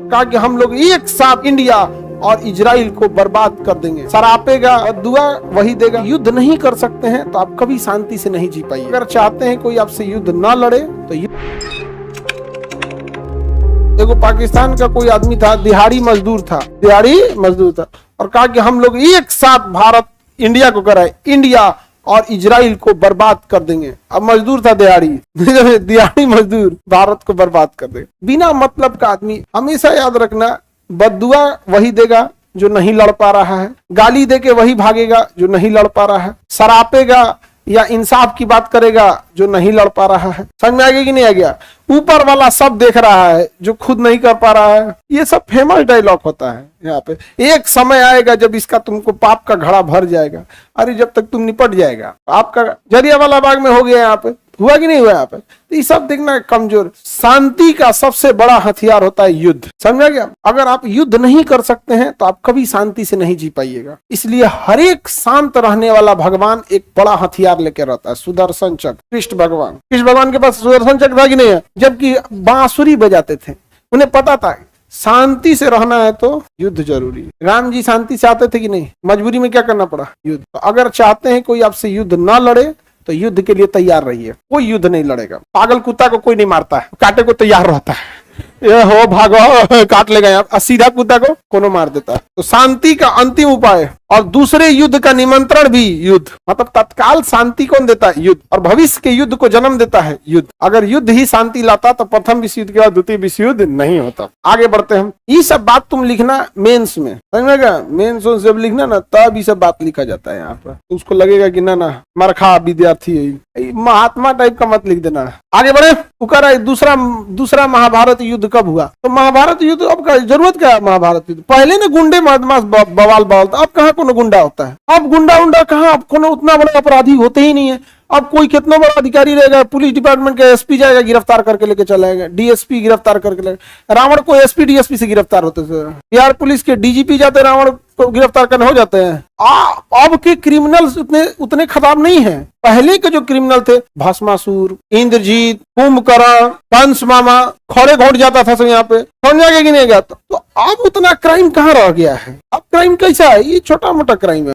कहा कि हम लोग एक साथ इंडिया और इजराइल को बर्बाद कर देंगे। सरापेगा दुआ वही देगा। युद्ध नहीं कर सकते हैं तो आप कभी शांति से नहीं जी पाइए। अगर चाहते हैं कोई आपसे युद्ध ना लड़े तो देखो, पाकिस्तान का कोई आदमी था, दिहाड़ी मजदूर था और कहा कि हम लोग एक साथ भारत इंडिया को कराए, इंडिया और इजराइल को बर्बाद कर देंगे। अब मजदूर था दिहाड़ी मजदूर भारत को बर्बाद कर देगा। बिना मतलब का आदमी। हमेशा याद रखना, बद्दुआ वही देगा जो नहीं लड़ पा रहा है, गाली देके वही भागेगा जो नहीं लड़ पा रहा है, सरापेगा या इंसाफ की बात करेगा जो नहीं लड़ पा रहा है। समझ में आ गया कि नहीं आ गया? ऊपर वाला सब देख रहा है जो खुद नहीं कर पा रहा है। ये सब फेमस डायलॉग होता है यहाँ पे। एक समय आएगा जब इसका तुमको पाप का घड़ा भर जाएगा। अरे जब तक तुम निपट जाएगा, आपका जलियांवाला बाग में हो गया, यहाँ पे हुआ कि नहीं हुआ यहाँ पे? तो ये सब देखना कमजोर। शांति का सबसे बड़ा हथियार होता है युद्ध। समझा गया? अगर आप युद्ध नहीं कर सकते हैं तो आप कभी शांति से नहीं जी पाइएगा। इसलिए हर एक शांत रहने वाला भगवान एक बड़ा हथियार लेकर रहता है, सुदर्शन चक्र। कृष्ण भगवान के पास सुदर्शन चक्र था कि नहीं है? जबकि बांसुरी बजाते थे, उन्हें पता था शांति से रहना है तो युद्ध जरूरी है। राम जी शांति से आते थे कि नहीं? मजबूरी में क्या करना पड़ा? युद्ध। तो अगर चाहते हैं कोई आपसे युद्ध ना लड़े तो युद्ध के लिए तैयार रहिए। कोई युद्ध नहीं लड़ेगा। पागल कुत्ता को कोई नहीं मारता है, काटे को तैयार रहता है। ये हो भागो, काट लेगा यहाँ। सीधा कुत्ता को कोनो मार देता है। तो शांति का अंतिम उपाय और दूसरे युद्ध का निमंत्रण भी युद्ध। मतलब तत्काल शांति कौन देता है? युद्ध। और भविष्य के युद्ध को जन्म देता है युद्ध। अगर युद्ध ही शांति लाता तो प्रथम विश्व युद्ध के बाद द्वितीय विश्व युद्ध नहीं होता। आगे बढ़ते हैं। ये सब बात तुम लिखना मेंस में, समझेगा? मेंस जब लिखना ना तब ये सब बात लिखा जाता है यहाँ पर। तो उसको लगेगा कि ना मरखा विद्यार्थी है, महात्मा टाइप का मत लिख देना। आगे बढ़े। दूसरा महाभारत युद्ध कब हुआ? तो महाभारत युद्ध अब जरूरत क्या है? महाभारत युद्ध पहले ना गुंडे बदमाश बवाल था। अब कहाँ कोनो गुंडा होता है? अब गुंडा कहाँ? अब कोनो उतना बड़ा अपराधी होते ही नहीं है। अब कोई कितना बड़ा अधिकारी रहेगा, पुलिस डिपार्टमेंट का एसपी जाएगा, गिरफ्तार करके लेके चला जाएगा, डीएसपी गिरफ्तार करके लेगा। रावण को एसपी डीएसपी से गिरफ्तार होते थे। बिहार पुलिस के डीजीपी जाते, रावण को गिरफ्तार करने हो जाते हैं। अब के क्रिमिनल्स उतने खराब नहीं है। पहले के जो क्रिमिनल थे, भस्मासुर, इंद्रजीत, कुंभकर्ण, कंस मामा, खड़े घोट जाता था सब यहाँ पे। समझा कि नहीं गया? तो अब उतना क्राइम कहाँ रह गया है? अब क्राइम कैसा है? ये छोटा मोटा क्राइम है।